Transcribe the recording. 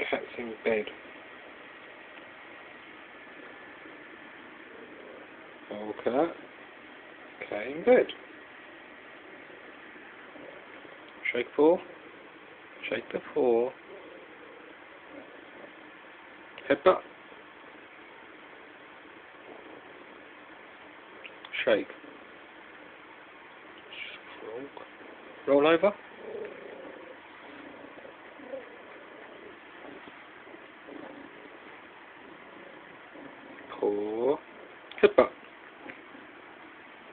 Cat's in bed. Okay. Cat in bed. Shake paw. Shake the paw. Headbutt. Shake. Roll over. Paw. Headbutt.